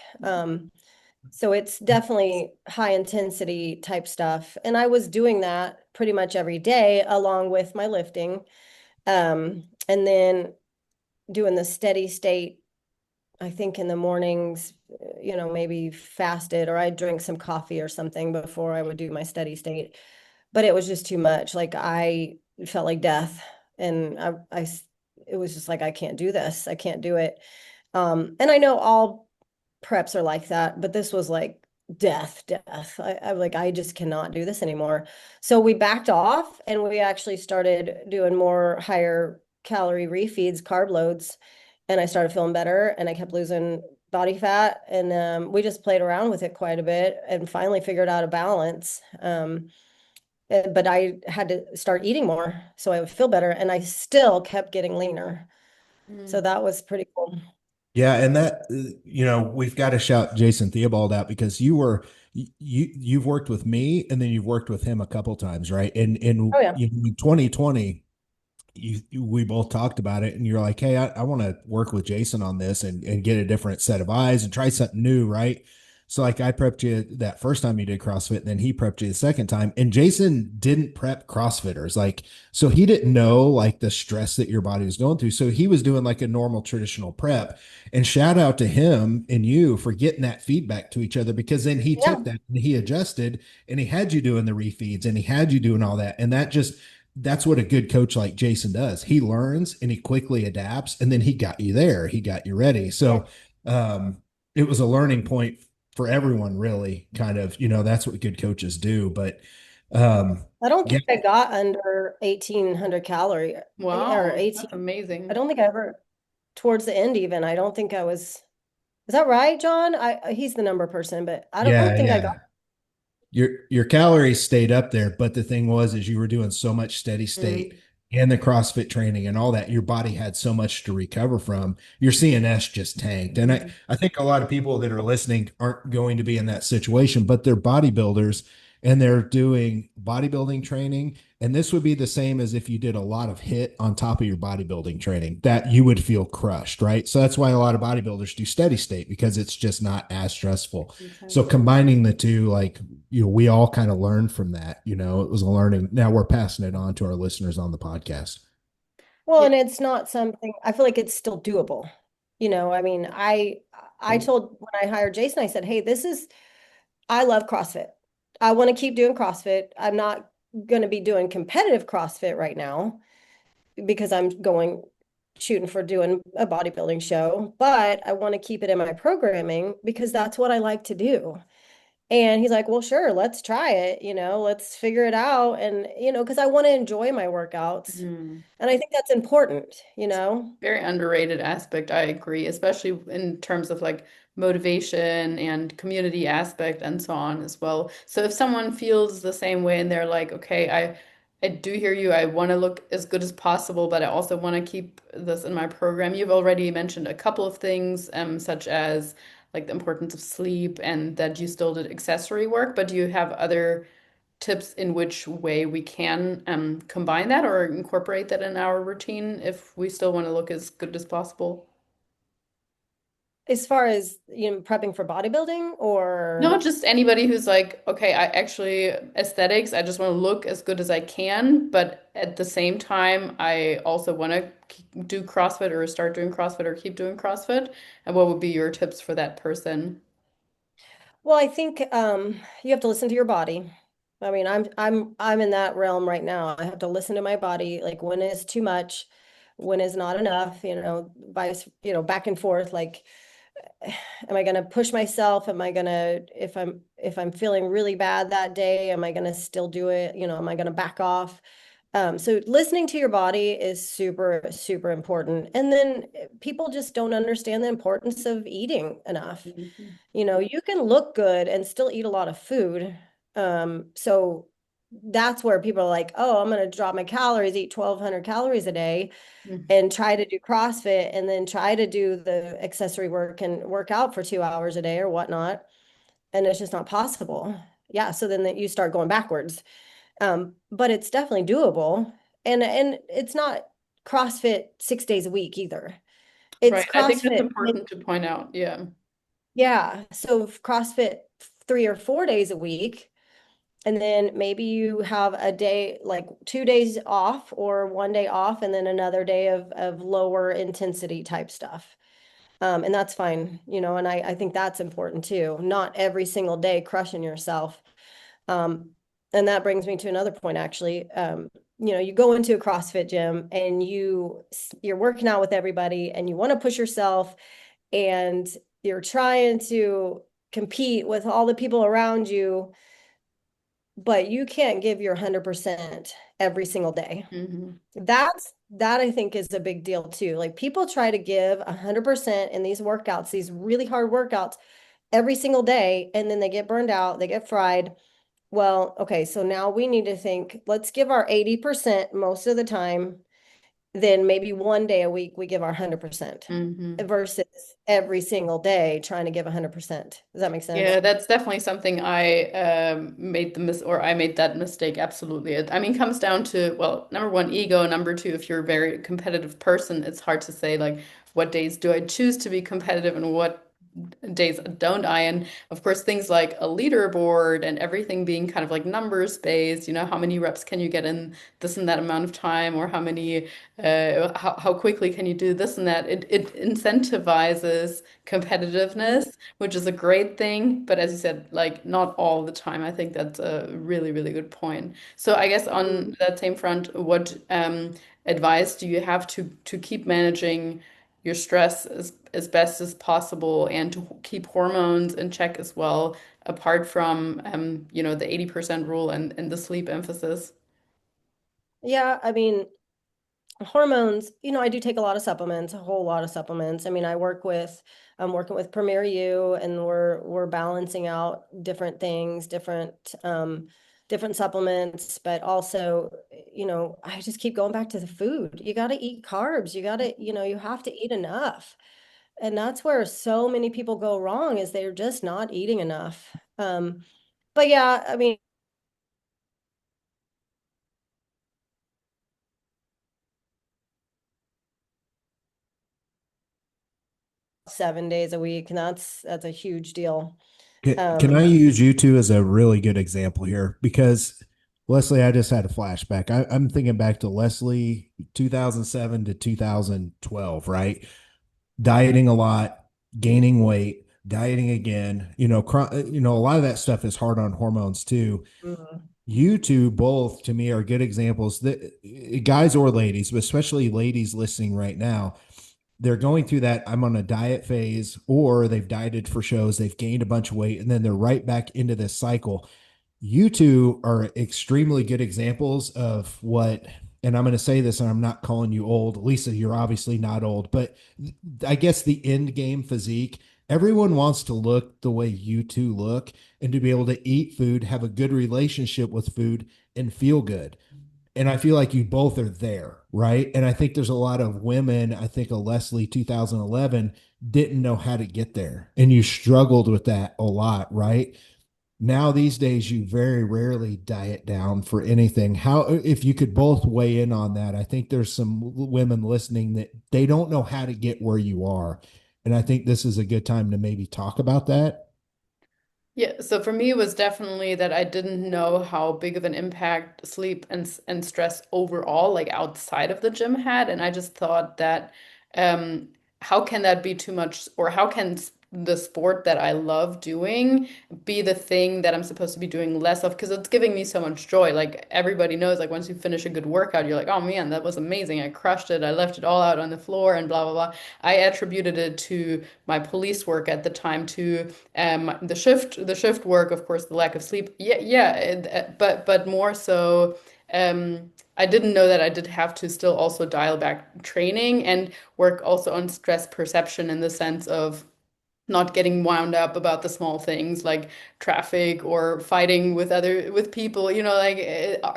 So it's definitely high intensity type stuff. And I was doing that pretty much every day along with my lifting. And then doing the steady state, I think in the mornings, maybe fasted or I'd drink some coffee or something before I would do my steady state. But it was just too much. Like I felt like death. And it was just like, I can't do this. I can't do it. And I know all preps are like that, but this was like death. I like, I just cannot do this anymore. So we backed off and we actually started doing more higher calorie refeeds, carb loads, and I started feeling better and I kept losing body fat. And we just played around with it quite a bit and finally figured out a balance. But I had to start eating more so I would feel better. And I still kept getting leaner. So Mm. that was pretty cool. Yeah, and that we've got to shout Jason Theobald out because you've worked with me and then you've worked with him a couple times, right? And Oh, yeah. in 2020, we both talked about it, and you're like, hey, I want to work with Jason on this and get a different set of eyes and try something new, right? So like I prepped you that first time you did CrossFit, and then he prepped you the second time. And Jason didn't prep CrossFitters. Like, so he didn't know like the stress that your body was going through. So he was doing like a normal traditional prep. And shout out to him and you for getting that feedback to each other, because then he Yeah. took that and he adjusted and he had you doing the refeeds and he had you doing all that. And that's what a good coach like Jason does. He learns and he quickly adapts, and then he got you there. He got you ready. Yeah. So it was a learning point for everyone, really. Kind of, that's what good coaches do. But I don't yeah, think I got under 1,800 calorie or Wow, that's 18. I amazing. don't think I ever, towards the end even, I don't think I was, is that right, John? He's the number person, but I don't yeah, think I got, yeah. Your calories stayed up there, but the thing was is you were doing so much steady state Mm. and the CrossFit training and all that, your body had so much to recover from. Your CNS just tanked. And I, Mm. I think a lot of people that are listening aren't going to be in that situation, but they're bodybuilders and they're doing bodybuilding training. And this would be the same as if you did a lot of hit on top of your bodybuilding training, that you would feel crushed, right? So that's why a lot of bodybuilders do steady state, because it's just not as stressful. Makes So sense. combining the two, like, we all kind of learned from that. It was a learning. Now we're passing it on to our listeners on the podcast. well, Yeah. and it's not something, I feel like it's still doable. I mean, I told when I hired Jason, I said, hey, I love CrossFit. I want to keep doing CrossFit. I'm not going to be doing competitive CrossFit right now because I'm going shooting for doing a bodybuilding show, but I want to keep it in my programming because that's what I like to do. And he's like, well, sure, let's try it, let's figure it out. And, because I want to enjoy my workouts. Mhm. And I think that's important. Very underrated aspect, I agree, especially in terms of like motivation and community aspect and so on as well. So if someone feels the same way and they're like, okay, I do hear you, I want to look as good as possible, but I also want to keep this in my program. You've already mentioned a couple of things, such as like the importance of sleep and that you still did accessory work, but do you have other tips in which way we can combine that or incorporate that in our routine if we still want to look as good as possible? As far as, prepping for bodybuilding No, or just anybody who's like, okay, I actually aesthetics, I just want to look as good as I can, but at the same time, I also want to do CrossFit or start doing CrossFit or keep doing CrossFit. And what would be your tips for that person? well, I think you have to listen to your body. I mean, I'm in that realm right now. I have to listen to my body, like when is too much, when is not enough, back and forth. Like, am I going to push myself? Am I going to, if I'm feeling really bad that day, am I going to still do it? Am I going to back off? So listening to your body is super, super important. And then people just don't understand the importance of eating enough. Mhm. You can look good and still eat a lot of food. So that's where people are like, oh, I'm going to drop my calories, eat 1,200 calories a day Mhm. and try to do CrossFit and then try to do the accessory work and work out for 2 hours a day or whatnot. And it's just not possible. Yeah. So then you start going backwards. But it's definitely doable. And it's not CrossFit 6 days a week either. It's Right. I think that's CrossFit. important to point out. Yeah. Yeah. So CrossFit 3 or 4 days a week. And then maybe you have a day, like 2 days off or one day off, and then another day of lower intensity type stuff. And that's fine, and I think that's important too. Not every single day crushing yourself. Um, and that brings me to another point, actually. You go into a CrossFit gym and you're working out with everybody and you want to push yourself and you're trying to compete with all the people around you, but you can't give your 100% every single day. Hmm. That I think is a big deal too. Like people try to give 100% in these workouts, these really hard workouts every single day, and then they get burned out, they get fried. Well, okay, so now we need to think, let's give our 80% most of the time, then maybe one day a week we give our 100% Hmm. versus every single day trying to give 100%. Does that make sense? Yeah, that's definitely something I made the mis or I made that mistake. Absolutely. I mean, it comes down to, well, number one, ego. Number two, if you're a very competitive person, it's hard to say like what days do I choose to be competitive and what days don't I? And of course, things like a leaderboard and everything being kind of like numbers based, how many reps can you get in this and that amount of time, or how quickly can you do this and that? It incentivizes competitiveness, which is a great thing. But as you said, like not all the time. I think that's a really, really good point. So I guess on Mhm. that same front, what advice do you have to keep managing your stress as best as possible and to keep hormones in check as well, apart from the 80% rule and the sleep emphasis? Yeah, I mean, hormones, I do take a lot of supplements, a whole lot of supplements. I mean, I'm working with Premier U and we're balancing out different things, different supplements, but also, I just keep going back to the food. You got to eat carbs. You have to eat enough. And that's where so many people go wrong is they're just not eating enough. But yeah, I mean, 7 days a week, and that's a huge deal. Can I Um, use you two as a really good example here? Because Leslie, I just had a flashback. I'm thinking back to Leslie 2007 to 2012, right? Dieting a lot, gaining weight, dieting again. A lot of that stuff is hard on hormones too. Mhm. You two both, to me, are good examples that guys or ladies, but especially ladies listening right now, they're going through that I'm on a diet phase, or they've dieted for shows, they've gained a bunch of weight, and then they're right back into this cycle. You two are extremely good examples of what, and I'm going to say this, and I'm not calling you old. Lisa, you're obviously not old, but I guess the end game physique, everyone wants to look the way you two look and to be able to eat food, have a good relationship with food, and feel good. And I feel like you both are there, right? And I think there's a lot of women, I think a Leslie 2011 didn't know how to get there. And you struggled with that a lot, right? Now these days you very rarely diet down for anything. How, if you could both weigh in on that? I think there's some women listening that they don't know how to get where you are. And I think this is a good time to maybe talk about that. Yeah, so for me, it was definitely that I didn't know how big of an impact sleep and stress overall, like outside of the gym had, and I just thought that, um, how can that be too much, or how can the sport that I love doing be the thing that I'm supposed to be doing less of? Because it's giving me so much joy. Like everybody knows, like once you finish a good workout, you're like, oh man, that was amazing. I crushed it. I left it all out on the floor and blah blah blah. I attributed it to my police work at the time, to the shift work, of course, the lack of sleep. Yeah, yeah, but more so, I didn't know that I did have to still also dial back training and work also on stress perception, in the sense of not getting wound up about the small things like traffic or fighting with people, like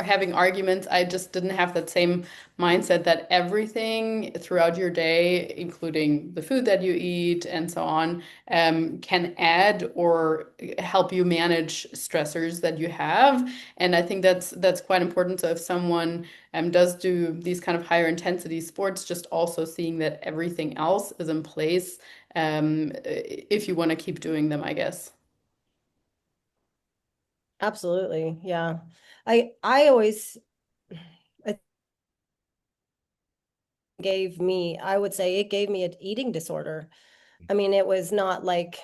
having arguments. I just didn't have that same mindset that everything throughout your day, including the food that you eat and so on, can add or help you manage stressors that you have. And I think that's quite important. So if someone does do these kind of higher intensity sports, just also seeing that everything else is in place, if you want to keep doing them, I guess. Absolutely. Yeah. I always it I would say it gave me an eating disorder. I mean, it was not like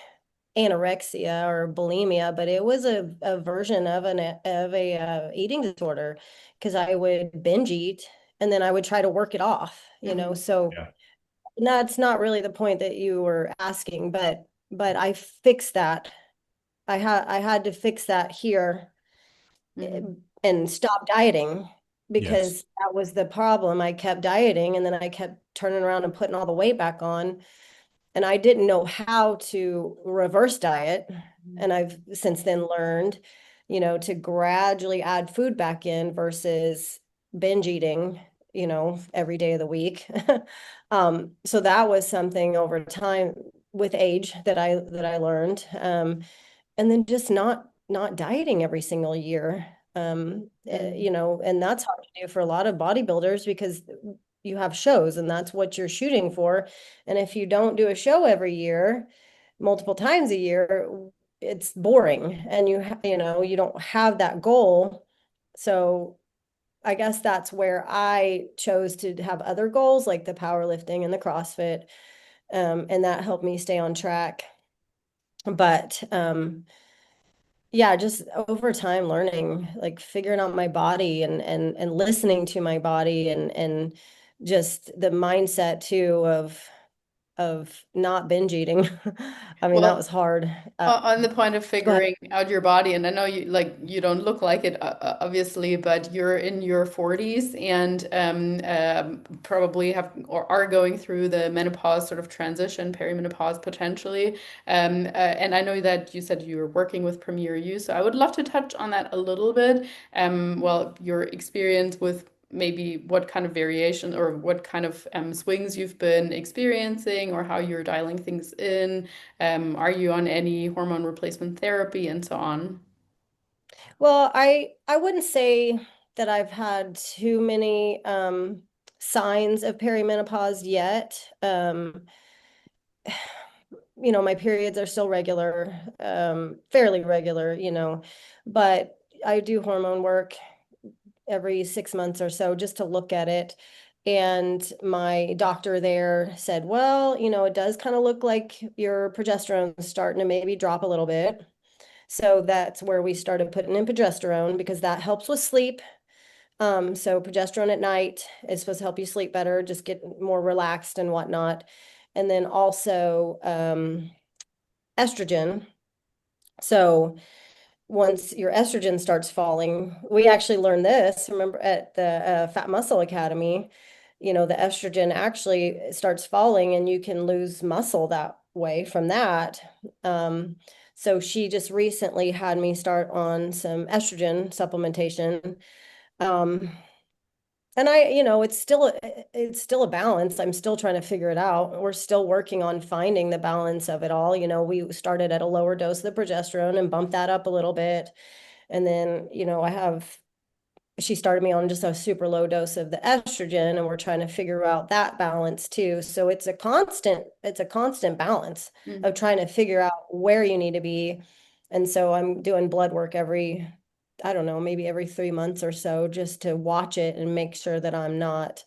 anorexia or bulimia, but it was a version of a eating disorder, because I would binge eat and then I would try to work it off, Hmm. So Yeah. that's not really the point that you were asking, but I fixed that. I had to fix that here, eh, Hmm. and stop dieting, Yes. because that was the problem. I kept dieting and then I kept turning around and putting all the weight back on, and I didn't know how to reverse diet. And I've since then learned, to gradually add food back in versus binge eating, every day of the week. So that was something over time with age that I learned. And then just not dieting every single year. Hmm. And that's hard to do for a lot of bodybuilders, because you have shows and that's what you're shooting for. And if you don't do a show every year, multiple times a year, it's boring, and you don't have that goal. So I guess that's where I chose to have other goals, like the powerlifting and the CrossFit. And that helped me stay on track. But yeah, just over time learning, like figuring out my body and listening to my body, and just the mindset too of not binge eating. I mean, that was Well, hard. on the point of Go ahead. figuring out your body, and I know you don't look like it, obviously, but you're in your 40s and probably have or are going through the menopause sort of transition, perimenopause potentially. And I know that you said you were working with Premier U, so I would love to touch on that a little bit. Well, your experience with maybe what kind of variation or what kind of swings you've been experiencing, or how you're dialing things in. Are you on any hormone replacement therapy and so on? Well, I wouldn't say that I've had too many signs of perimenopause yet. My periods are still regular, fairly regular, but I do hormone work every 6 months or so just to look at it. And my doctor there said, well, it does kind of look like your progesterone is starting to maybe drop a little bit. So that's where we started putting in progesterone because that helps with sleep. So progesterone at night is supposed to help you sleep better, just get more relaxed and whatnot. And then also estrogen. So once your estrogen starts falling, we actually learned this, remember, at the Fat Muscle Academy, the estrogen actually starts falling and you can lose muscle that way from that. So she just recently had me start on some estrogen supplementation. Um, and it's still a balance. I'm still trying to figure it out. We're still working on finding the balance of it all. We started at a lower dose of the progesterone and bumped that up a little bit. And then, she started me on just a super low dose of the estrogen, and we're trying to figure out that balance too. So it's a constant balance of trying to figure out where you need to be. And so I'm doing blood work I don't know, maybe every 3 months or so, just to watch it and make sure that I'm not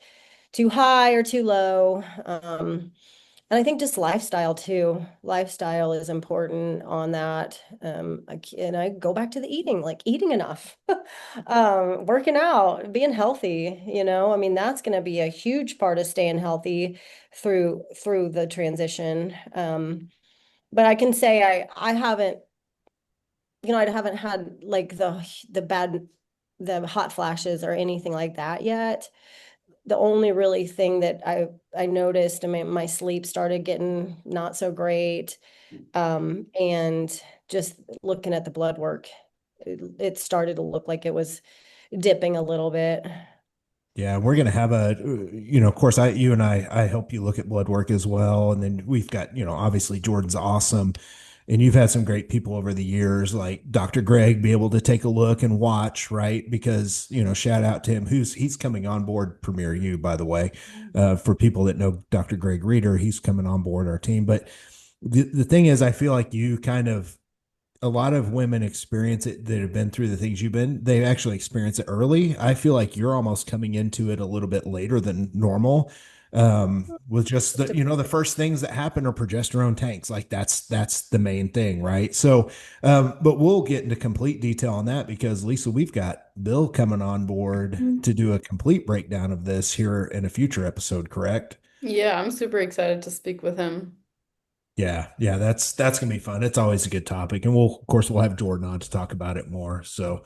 too high or too low. And I think just lifestyle too. Lifestyle is important on that. And I go back to the eating, like eating enough, working out, being healthy, I mean, that's going to be a huge part of staying healthy through the transition. But I can say I haven't had like the hot flashes or anything like that yet. The only really thing that I noticed, I mean, my sleep started getting not so great. And just looking at the blood work, it started to look like it was dipping a little bit. Yeah, we're going to have of course, you and I help you look at blood work as well. And then we've got, obviously Jordan's awesome. And you've had some great people over the years, like Dr. Greg, be able to take a look and watch, right? Because, shout out to him, he's coming on board Premier U, by the way. For people that know Dr. Greg Reeder, he's coming on board our team. But the thing is, I feel like you kind of, a lot of women experience it that have been through the things you've been, they actually experience it early. I feel like you're almost coming into it a little bit later than normal. With just the first things that happen are progesterone tanks. Like that's the main thing, right? So, but we'll get into complete detail on that because Lisa, we've got Bill coming on board to do a complete breakdown of this here in a future episode, correct? Yeah, I'm super excited to speak with him. Yeah, that's gonna be fun. It's always a good topic, and of course we'll have Jordan on to talk about it more. So,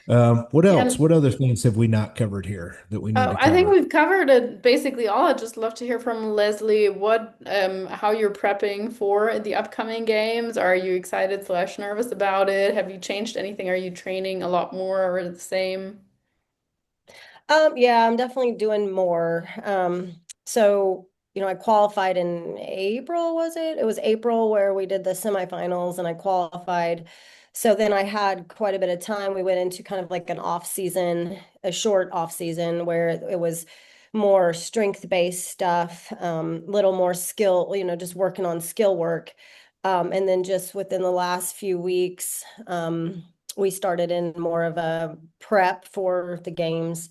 what else? Yeah. What other things have we not covered here that we need Oh, to I think cover? we've covered it basically all. I'd just love to hear from Leslie how you're prepping for the upcoming games. Are you excited slash nervous about it? Have you changed anything? Are you training a lot more or the same? Yeah, I'm definitely doing more. So, I qualified in April, was it? It was April where we did the semifinals and I qualified. So then I had quite a bit of time. We went into kind of like an off season, a short off season where it was more strength-based stuff, little more skill, just working on skill work. And then just within the last few weeks, we started in more of a prep for the games.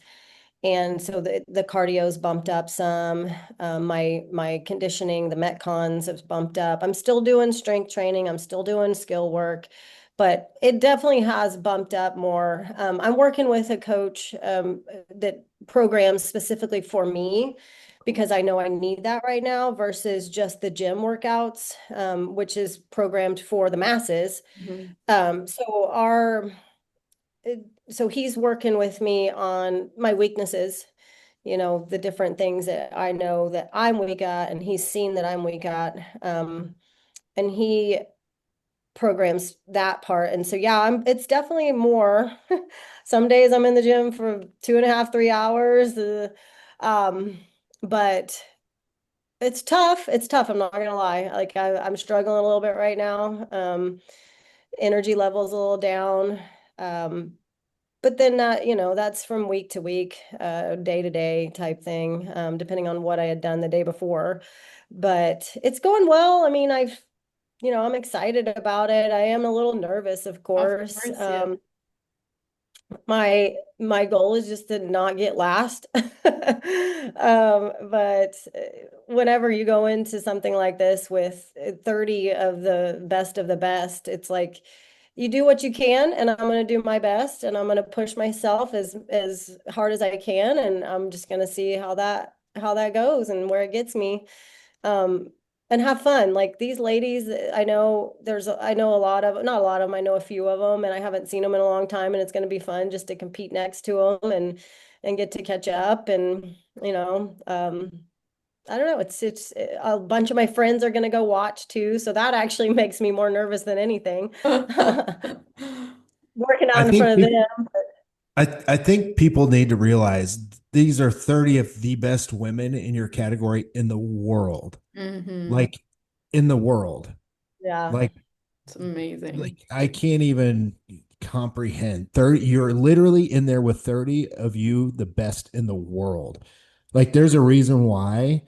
And so the cardio's bumped up some. My conditioning, the metcons have bumped up. I'm still doing strength training. I'm still doing skill work, but it definitely has bumped up more. I'm working with a coach that programs specifically for me because I know I need that right now versus just the gym workouts, which is programmed for the masses. Mhm. Um, so our so he's working with me on my weaknesses, the different things that I know that I'm weak at, and he's seen that I'm weak at. And he programs that part. And so, yeah, it's definitely more. Some days I'm in the gym for 2.5, 3 hours. Um, but it's tough. It's tough. I'm not gonna lie. Like I'm struggling a little bit right now. Energy levels a little down. Um, But then that's from week to week, day to day type thing, depending on what I had done the day before. But it's going well. I mean, I'm excited about it. I am a little nervous, of Of course. course, yeah. My goal is just to not get last. But whenever you go into something like this with 30 of the best, it's like you do what you can, and I'm going to do my best, and I'm going to push myself as hard as I can, and I'm just going to see how that goes and where it gets me. Um, and have fun. Like these ladies, I know a lot of, not a lot of them, I know a few of them, and I haven't seen them in a long time, and it's going to be fun just to compete next to them and get to catch up. And, you know, I don't know, it's a bunch of my friends are going to go watch too. So that actually makes me more nervous than anything. Working I out in think front of people, them. I think people need to realize these are 30 of the best women in your category in the world. Hmm. Like in the world. Yeah. Like It's amazing. I can't even comprehend. 30, you're literally in there with 30 of you, the best in the world. Like there's a reason why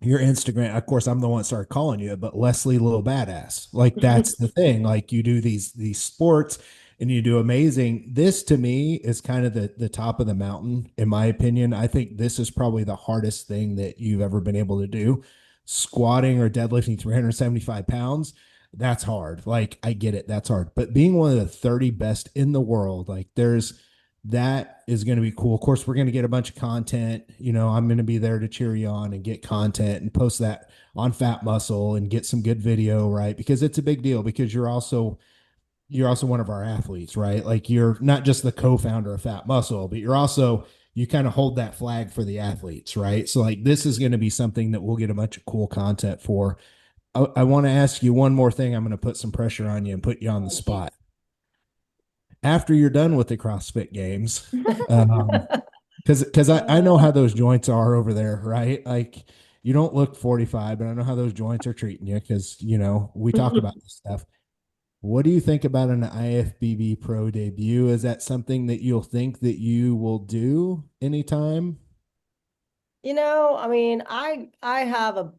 your Instagram, of course, I'm the one that started calling you it, but Leslie LilBadass. Like that's the thing. Like you do these sports and you do amazing. This to me is kind of the top of the mountain, in my opinion. I think this is probably the hardest thing that you've ever been able to do. Squatting or deadlifting 375 pounds, that's hard. Like I get it, that's hard. But being one of the 30 best in the world, like that is going to be cool. Of course, we're going to get a bunch of content. You know, I'm going to be there to cheer you on and get content and post that on Fat Muscle and get some good video, right? Because it's a big deal because you're also one of our athletes, right? Like you're not just the co-founder of Fat Muscle, but you're also you kind of hold that flag for the athletes, right? So like this is going to be something that we'll get a bunch of cool content for. I want to ask you one more thing. I'm going to put some pressure on you and put you on the Oh, geez. spot after you're done with the CrossFit Games. Um, because I know how those joints are over there, right? Like you don't look 45, but I know how those joints are treating you because you know we talk about this stuff. What do you think about an IFBB Pro debut? Is that something that you'll think that you will do anytime? You know, I mean, I have a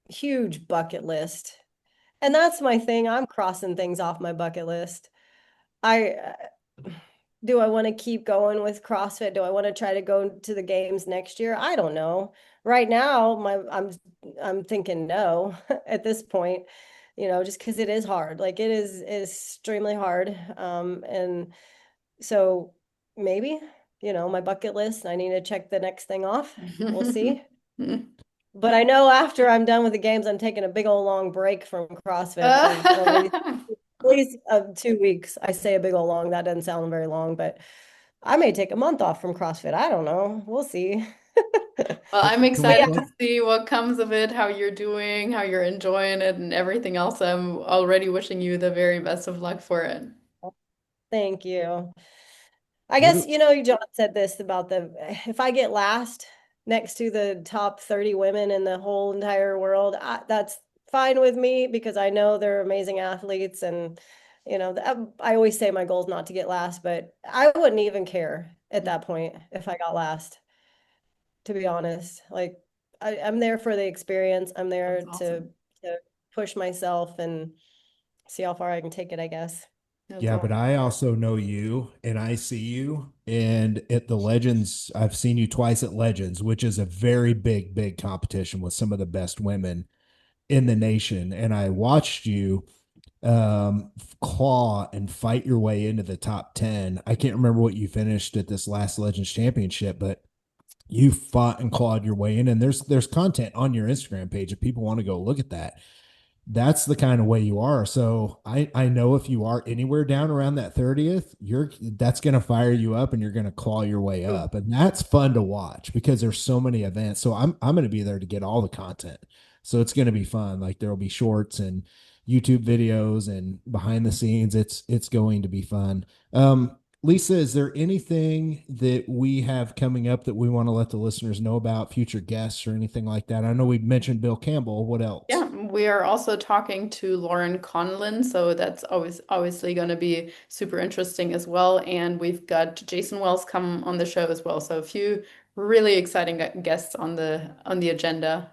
huge bucket list. And that's my thing. I'm crossing things off my bucket list. I do I want to keep going with CrossFit? Do I want to try to go to the games next year? I don't know. Right now, I'm thinking no at this point, you know, just because it is hard. Like it is extremely hard. And so maybe, you know, my bucket list, I need to check the next thing off. We'll see. But I know after I'm done with the games, I'm taking a big old long break from CrossFit for at least 2 weeks. I say a big old long. That doesn't sound very long, but I may take a month off from CrossFit. I don't know. We'll see. Well, I'm Can we excited But to plan? see what comes of it, how you're doing, how you're enjoying it, and everything else. I'm already wishing you the very best of luck for it. yeah, thank you. I What guess, do, you know, John said this about if I get last next to the top 30 women in the whole entire world, that's fine with me because I know they're amazing athletes. And, you know, I always say my goal is not to get last, but I wouldn't even care at that point if I got last, to be honest. Like, I'm there for the experience. I'm That's there awesome. to push myself and see how far I can take it, I guess. That's yeah, but awesome. I also know you and I see you and at the Legends, I've seen you twice at Legends, which is a very big competition with some of the best women in the nation. And I watched you claw and fight your way into the top 10. I can't remember what you finished at this last Legends Championship, but you fought and clawed your way in. And there's content on your Instagram page if people want to go look at that. That's the kind of way you are. So I know if you are anywhere down around that 30th, that's going to fire you up and you're going to claw your way up. And that's fun to watch because there's so many events. So I'm going to be there to get all the content. So it's going to be fun. Like there'll be shorts and YouTube videos and behind the scenes. It's going to be fun. Lisa, is there anything that we have coming up that we want to let the listeners know about, future guests or anything like that? I know we mentioned Bill Campbell. What else? Yeah, we are also talking to Lauren Conlon, so that's always obviously going to be super interesting as well. And we've got Jason Wells come on the show as well. So a few really exciting guests on the agenda.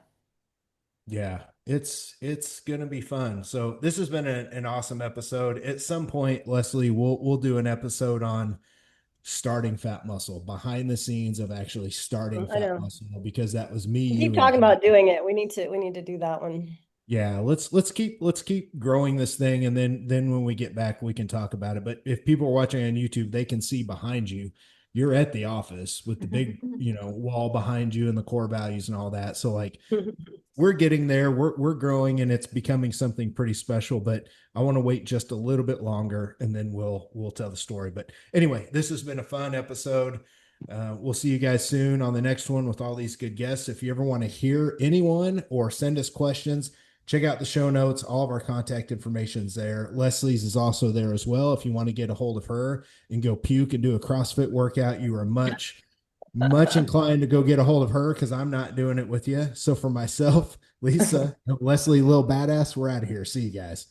Yeah, it's gonna be fun. So this has been an awesome episode. At some point, Leslie, we'll do an episode on starting fat muscle, behind the scenes of actually starting I fat know. muscle, because that was me, We keep you, and talking Jeff. about doing it. We need to do that one. Yeah, let's keep growing this thing, and then when we get back, we can talk about it. But if people are watching on YouTube, they can see behind you. You're at the office with the big, wall behind you and the core values and all that. So like we're getting there. We're growing, and it's becoming something pretty special. But I want to wait just a little bit longer, and then we'll tell the story. But anyway, this has been a fun episode. We'll see you guys soon on the next one with all these good guests. If you ever want to hear anyone or send us questions, check out the show notes. All of our contact information is there. Leslie's is also there as well. If you want to get a hold of her and go puke and do a CrossFit workout, you are much inclined to go get a hold of her, because I'm not doing it with you. So for myself, Lisa, Leslie, LilBadass, we're out of here. See you guys.